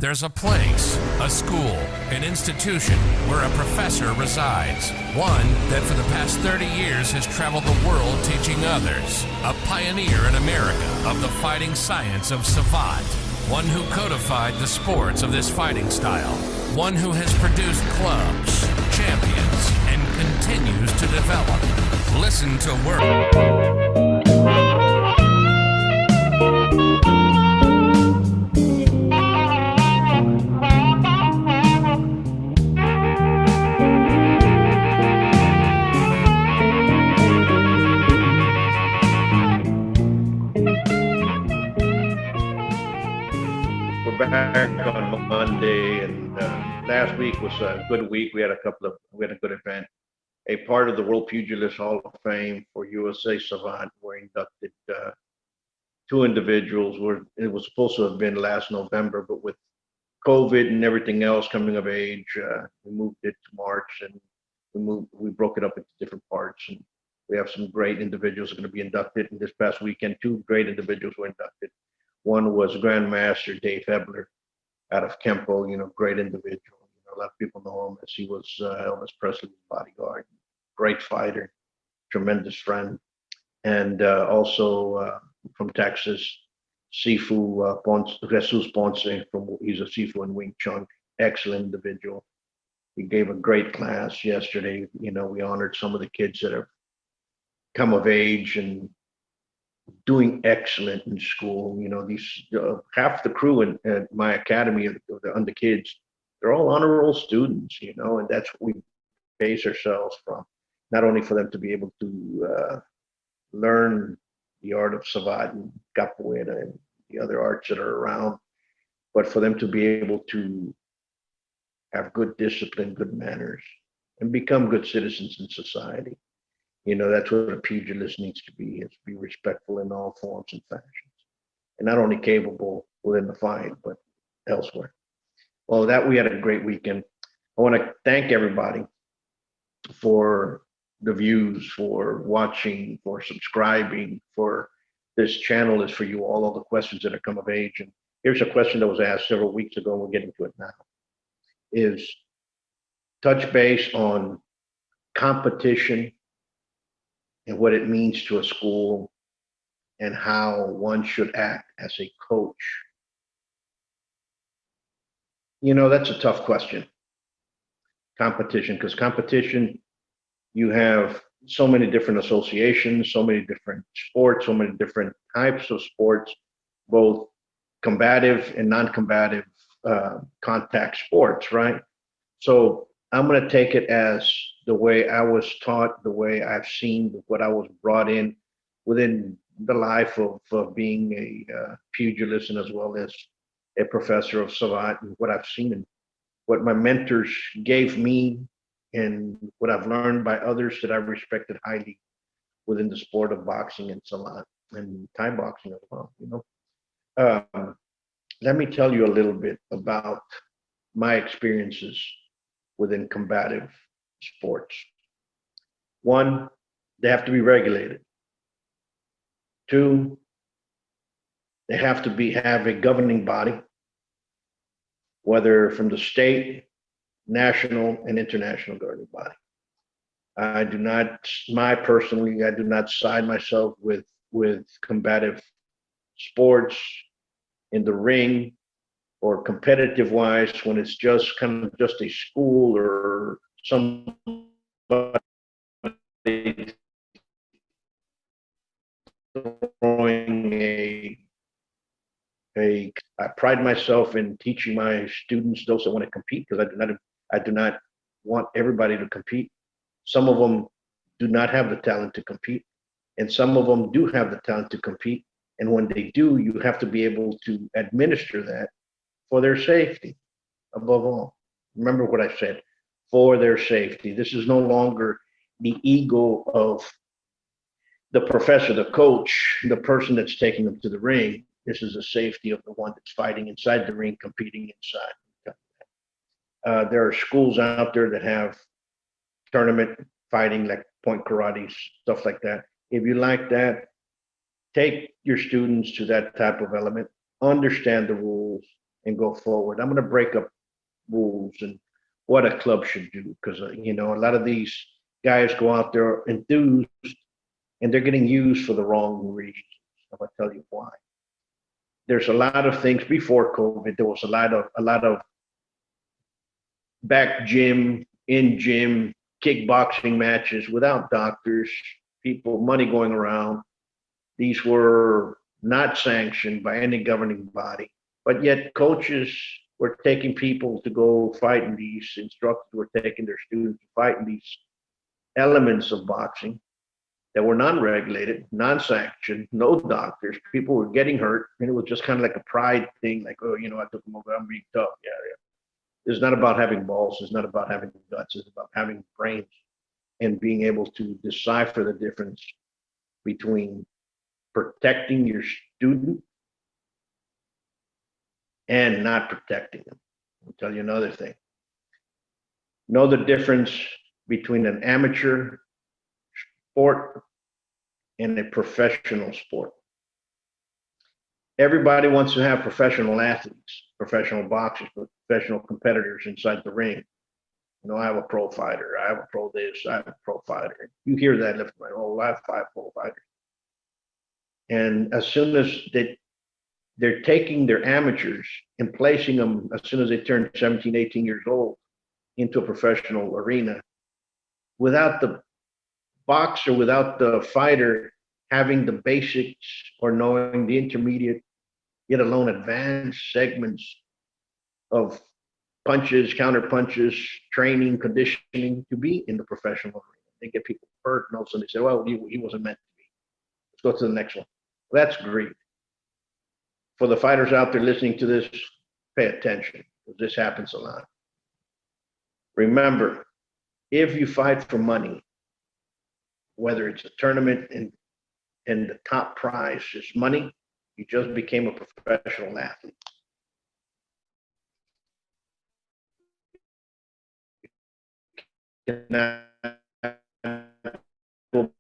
There's a place, a school, an institution where a professor resides. One that for the past 30 years has traveled the world teaching others. A pioneer in America of the fighting science of Savate. One who codified the sports of this fighting style. One who has produced clubs, champions, and continues to develop. Listen to work. Back on Monday, and last week was a good week. We had a good event. A part of the World Pugilist Hall of Fame for USA Savate were inducted two individuals. It was supposed to have been last November, but with COVID and everything else coming of age, we moved it to March, and we broke it up into different parts. And we have some great individuals going to be inducted. And this past weekend, two great individuals were inducted. One was Grandmaster Dave Hebler out of Kempo, great individual. A lot of people know him as he was Elvis Presley's bodyguard. Great fighter, tremendous friend. And also from Texas, Sifu Jesus Ponce, he's a Sifu in Wing Chun, excellent individual. He gave a great class yesterday. We honored some of the kids that have come of age and doing excellent in school. These half the crew at my academy of the kids, they're all honor roll students, and that's what we base ourselves from. Not only for them to be able to learn the art of Savate and Capoeira and the other arts that are around, but for them to be able to have good discipline, good manners, and become good citizens in society. That's what a pugilist needs to be respectful in all forms and fashions, and not only capable within the fight, but elsewhere. Well, we had a great weekend. I want to thank everybody for the views, for watching, for subscribing, for this channel is for you all the questions that have come of age. And here's a question that was asked several weeks ago, and we're getting to it now, is touch base on competition and what it means to a school and how one should act as a coach. That's a tough question. Competition, because competition, you have so many different associations, so many different sports, so many different types of sports, both combative and non-combative contact sports, right? So I'm going to take it as the way I was taught, the way I've seen, what I was brought in within the life of being a pugilist and as well as a professor of Savate, and what I've seen and what my mentors gave me and what I've learned by others that I've respected highly within the sport of boxing and Savate and Thai boxing as well. Let me tell you a little bit about my experiences within combative sports. One, they have to be regulated. Two, they have to have a governing body, whether from the state, national, and international governing body. I do not side myself with combative sports in the ring or competitive wise when it's just kind of just a school or somebody throwing I pride myself in teaching my students, those that want to compete, because I do not want everybody to compete. Some of them do not have the talent to compete, and some of them do have the talent to compete. And when they do, you have to be able to administer that for their safety, above all. Remember what I said, for their safety. This is no longer the ego of the professor, the coach, the person that's taking them to the ring. This is the safety of the one that's fighting inside the ring, competing inside. There are schools out there that have tournament fighting, like point karate, stuff like that. If you like that, take your students to that type of element, understand the rules, and go forward. I'm going to break up rules and what a club should do, because you know, a lot of these guys go out there enthused and they're getting used for the wrong reasons. I'm going to tell you why. There's a lot of things before COVID. There was a lot of back gym, in gym, kickboxing matches without doctors, people, money going around. These were not sanctioned by any governing body, but yet coaches were taking people to go fight in these, instructors were taking their students to fight in these elements of boxing that were non-regulated, non-sanctioned, no doctors. People were getting hurt, and it was just kind of like a pride thing, like, oh, you know, I took them over, I'm being tough. Yeah, yeah. It's not about having balls. It's not about having guts. It's about having brains and being able to decipher the difference between protecting your student and not protecting them. I'll tell you another thing. Know the difference between an amateur sport and a professional sport. Everybody wants to have professional athletes, professional boxers, professional competitors inside the ring. You know, I have a pro fighter, I have a pro this, I have a pro fighter. You hear that left my whole life, 5 pro fighters. And as soon as they're taking their amateurs and placing them, as soon as they turn 17, 18 years old, into a professional arena, without the boxer, without the fighter having the basics or knowing the intermediate, yet alone advanced segments of punches, counter punches, training, conditioning to be in the professional arena. They get people hurt, and all of a sudden they say, well, he wasn't meant to be. Let's go to the next one. Well, that's great. For the fighters out there listening to this, pay attention, because this happens a lot. Remember, if you fight for money, whether it's a tournament and the top prize is money, you just became a professional athlete. Now, go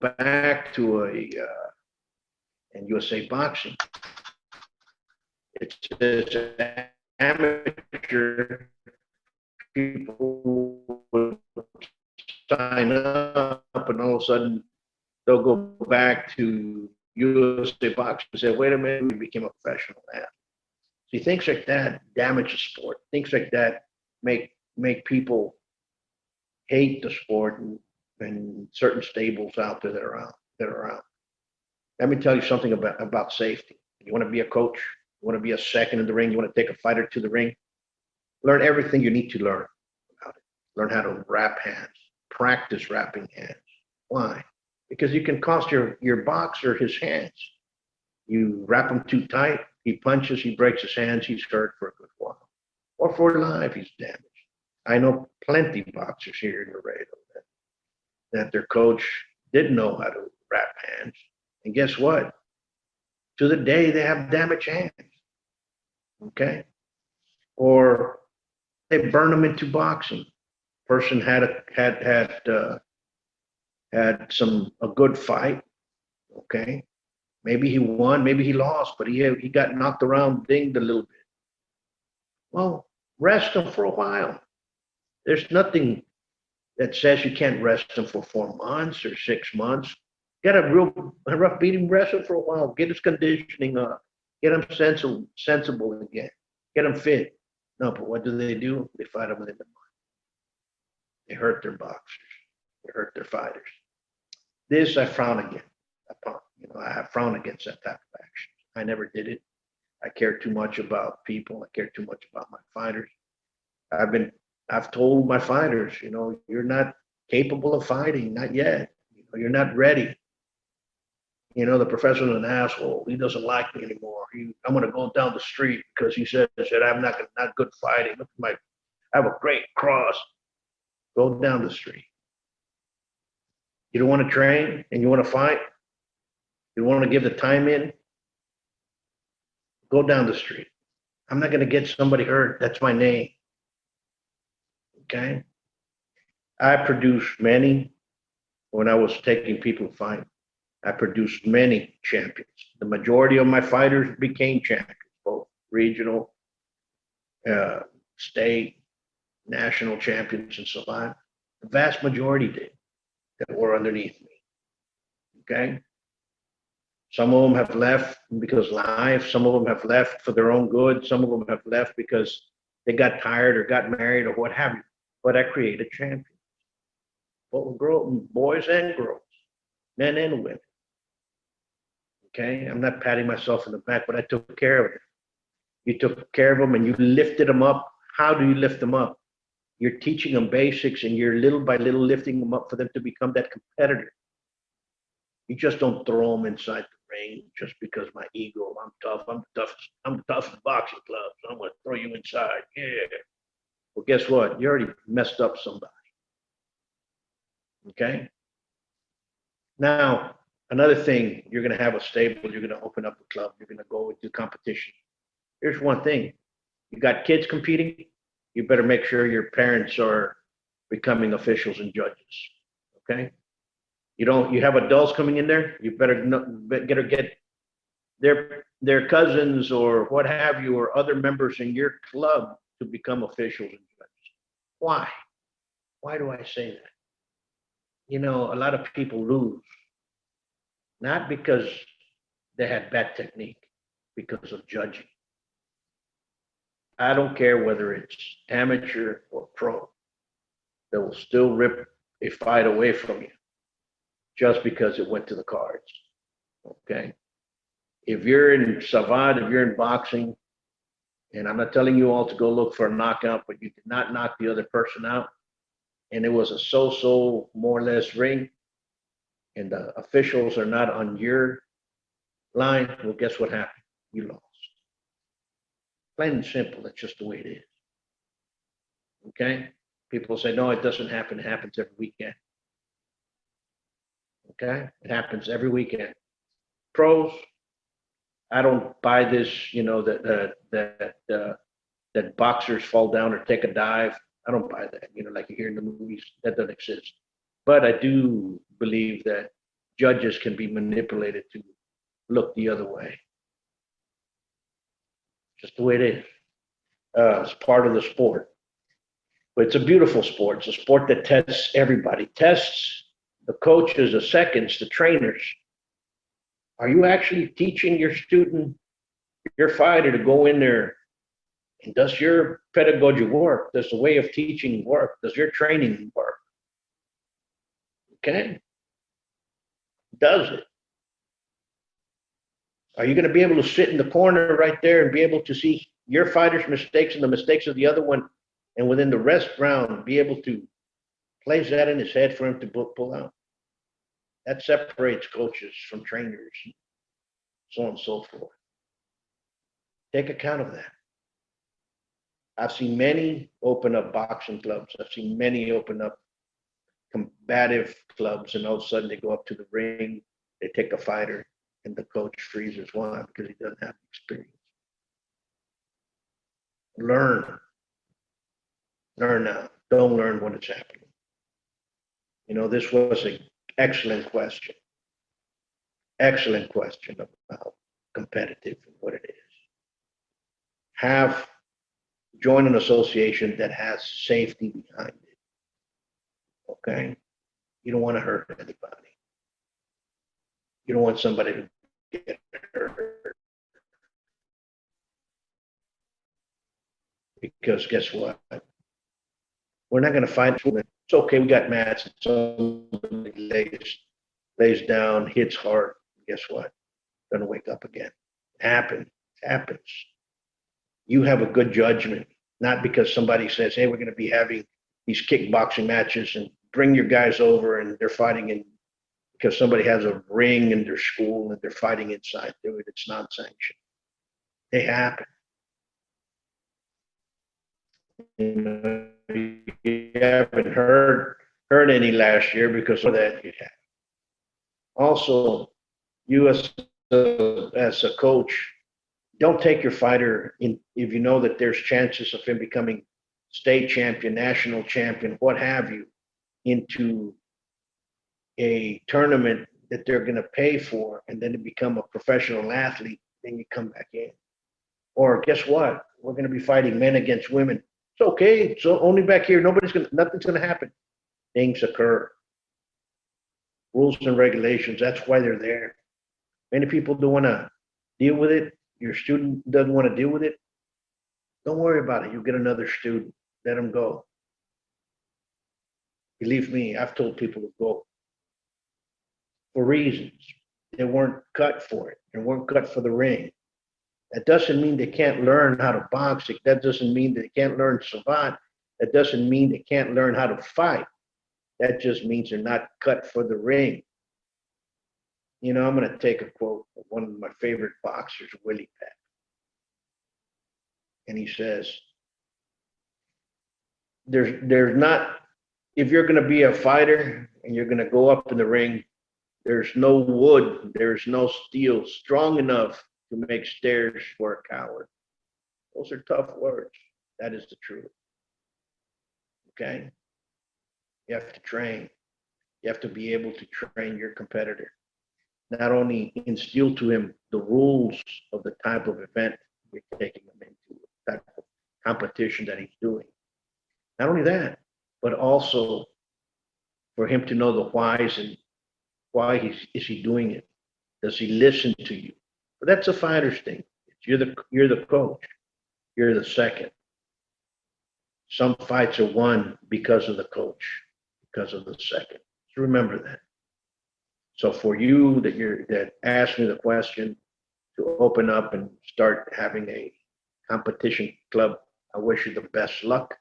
back to in USA boxing. It says amateur people will sign up, and all of a sudden they'll go back to USA boxing and say, wait a minute, we became a professional athlete. See, things like that damage the sport. Things like that make people hate the sport, and certain stables out there that are out. Let me tell you something about safety. You want to be a coach, you want to be a second in the ring, you want to take a fighter to the ring, learn everything you need to learn about it. Learn how to wrap hands, practice wrapping hands. Why? Because you can cost your boxer his hands. You wrap him too tight, he punches, he breaks his hands, he's hurt for a good while. Or for life, he's damaged. I know plenty of boxers here in Laredo that their coach didn't know how to wrap hands. And guess what? To the day they have damaged hands. Okay? Or they burn them into boxing. Person had a good fight. Okay? Maybe he won, maybe he lost, but he got knocked around, dinged a little bit. Well, rest him for a while. There's nothing that says you can't rest him for 4 months or 6 months. Get a rough beating, rest him for a while. Get his conditioning up. Get him sensible again. Get him fit. No, but what do? They fight him within the mind. They hurt their boxers. They hurt their fighters. This I frown against. I frown against that type of action. I never did it. I care too much about people. I care too much about my fighters. I've told my fighters, you're not capable of fighting, not yet. You're not ready. The professor's an asshole. He doesn't like me anymore. I'm going to go down the street because he said I'm not good fighting. I have a great cross. Go down the street. You don't want to train and you want to fight? You want to give the time in? Go down the street. I'm not going to get somebody hurt. That's my name. Okay? I produced many, when I was taking people to fight, I produced many champions. The majority of my fighters became champions, both regional, state, national champions in Savate. The vast majority did that were underneath me. Okay. Some of them have left because of life. Some of them have left for their own good. Some of them have left because they got tired or got married or what have you. But I created champions. Both boys and girls, men and women. Okay. I'm not patting myself in the back, but I took care of them. You took care of them and you lifted them up. How do you lift them up? You're teaching them basics and you're little by little lifting them up for them to become that competitor. You just don't throw them inside the ring just because my ego, I'm tough, I'm the toughest boxing club, so I'm going to throw you inside. Yeah. Well, guess what? You already messed up somebody. Okay? Now, another thing, you're going to have a stable, you're going to open up a club, you're going to go into competition. Here's one thing. You got kids competing, you better make sure your parents are becoming officials and judges. Okay? You have adults coming in there, you better get their cousins or what have you, or other members in your club to become officials and judges. Why? Why do I say that? You know, a lot of people lose, not because they had bad technique, because of judging. I don't care whether it's amateur or pro, they will still rip a fight away from you just because it went to the cards. Okay? If you're in Savate, if you're in boxing, and I'm not telling you all to go look for a knockout, but you did not knock the other person out, and it was a so-so, more or less ring, and the officials are not on your line, well, guess what happened? You lost. Plain and simple, that's just the way it is. Okay? People say, no, it doesn't happen. It happens every weekend. Okay? It happens every weekend. Pros, I don't buy this, you know, that boxers fall down or take a dive. I don't buy that, you know, like you hear in the movies. That doesn't exist. But I do believe that judges can be manipulated to look the other way. Just the way it is. It's part of the sport. But it's a beautiful sport. It's a sport that tests everybody, tests the coaches, the seconds, the trainers. Are you actually teaching your student, your fighter, to go in there? And does your pedagogy work? Does the way of teaching work? Does your training work? Okay? Does it? Are you going to be able to sit in the corner right there and be able to see your fighter's mistakes and the mistakes of the other one, and within the rest round, be able to place that in his head for him to pull out? That separates coaches from trainers, so on and so forth. Take account of that. I've seen many open up boxing clubs. I've seen many open up combative clubs, and all of a sudden they go up to the ring, they take a fighter, and the coach freezes. Why? Because he doesn't have experience. Learn. Learn now. Don't learn when it's happening. You know, this was an excellent question. Excellent question about competitive and what it is. Join an association that has safety behind it. Okay? You don't want to hurt anybody. You don't want somebody to get hurt. Because guess what? We're not going to fight. It's okay, we got mats. Somebody lays down, hits hard. Guess what? Going to wake up again. It happens. You have a good judgment, not because somebody says, hey, we're going to be having these kickboxing matches and bring your guys over and they're fighting in because somebody has a ring in their school and they're fighting inside. Dude, it's not sanctioned. They happen. You know, you haven't heard any last year because of that you have. Also, you as a coach, don't take your fighter in if you know that there's chances of him becoming state champion, national champion, what have you, into a tournament that they're going to pay for, and then to become a professional athlete. Then you come back in. Or guess what? We're going to be fighting men against women. It's okay. So only back here, nothing's going to happen. Things occur. Rules and regulations. That's why they're there. Many people don't want to deal with it. Your student doesn't want to deal with it. Don't worry about it. You'll get another student. Let them go. Believe me, I've told people to go for reasons. They weren't cut for it. They weren't cut for the ring. That doesn't mean they can't learn how to box. That doesn't mean they can't learn savate. That doesn't mean they can't learn how to fight. That just means they're not cut for the ring. You know, I'm going to take a quote of one of my favorite boxers, Willie Pep. And he says, there's not, if you're going to be a fighter and you're going to go up in the ring, there's no wood, there's no steel strong enough to make stairs for a coward. Those are tough words. That is the truth. Okay? You have to train. You have to be able to train your competitor. Not only instill to him the rules of the type of event you're taking him into, the type of competition that he's doing. Not only that, but also for him to know the whys and why is he doing it? Does he listen to you? But that's a fighter's thing. You're the coach. You're the second. Some fights are won because of the coach, because of the second. So remember that. So for you that asked me the question to open up and start having a competition club, I wish you the best luck.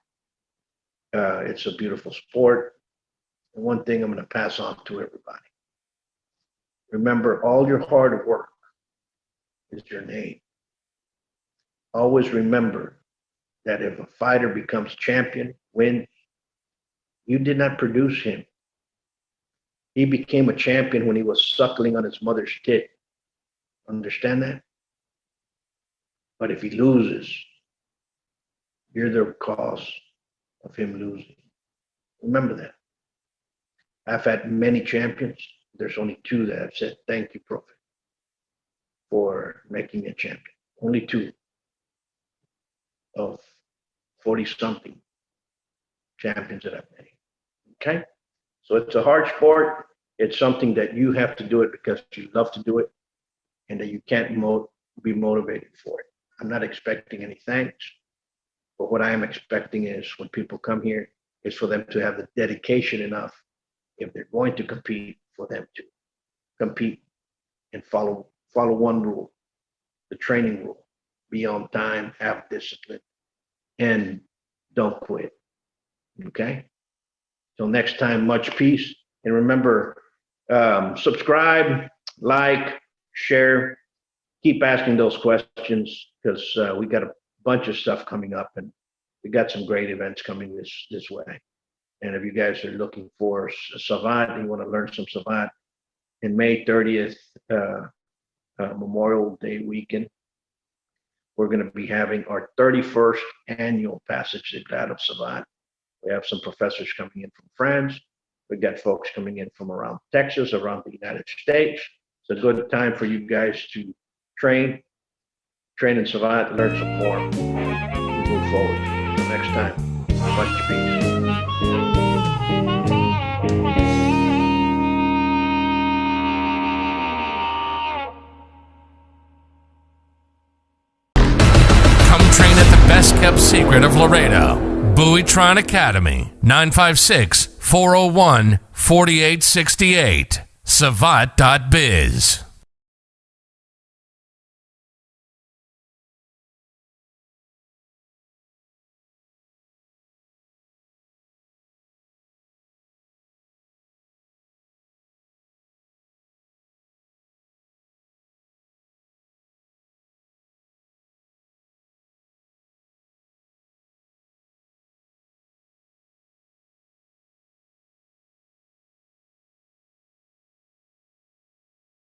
It's a beautiful sport. And one thing I'm going to pass on to everybody. Remember, all your hard work is your name. Always remember that if a fighter becomes champion, wins, you did not produce him. He became a champion when he was suckling on his mother's tit. Understand that? But if he loses, you're the cause of him losing. Remember that. I've had many champions. There's only two that have said, thank you, Prophet, for making me a champion. Only two of 40-something champions that I've made. Okay? So it's a hard sport. It's something that you have to do it because you love to do it and that you can't be motivated for it. I'm not expecting any thanks, but what I am expecting is when people come here is for them to have the dedication enough, if they're going to compete, for them to compete and follow one rule, the training rule. Be on time, have discipline, and don't quit. Okay? Till next time, much peace. And remember, subscribe, like, share, keep asking those questions because we got a bunch of stuff coming up and we got some great events coming this way. And if you guys are looking for savate and you want to learn some savate, in May 30th, Memorial Day weekend, we're going to be having our 31st annual Passage-des-Glaces of savate. We have some professors coming in from France. We've got folks coming in from around Texas, around the United States. It's a good time for you guys to train in savate, learn some form, and move forward. Until next time, much peace. Train at the best kept secret of Laredo, Buitron Academy, 956-401-4868, Savate.biz.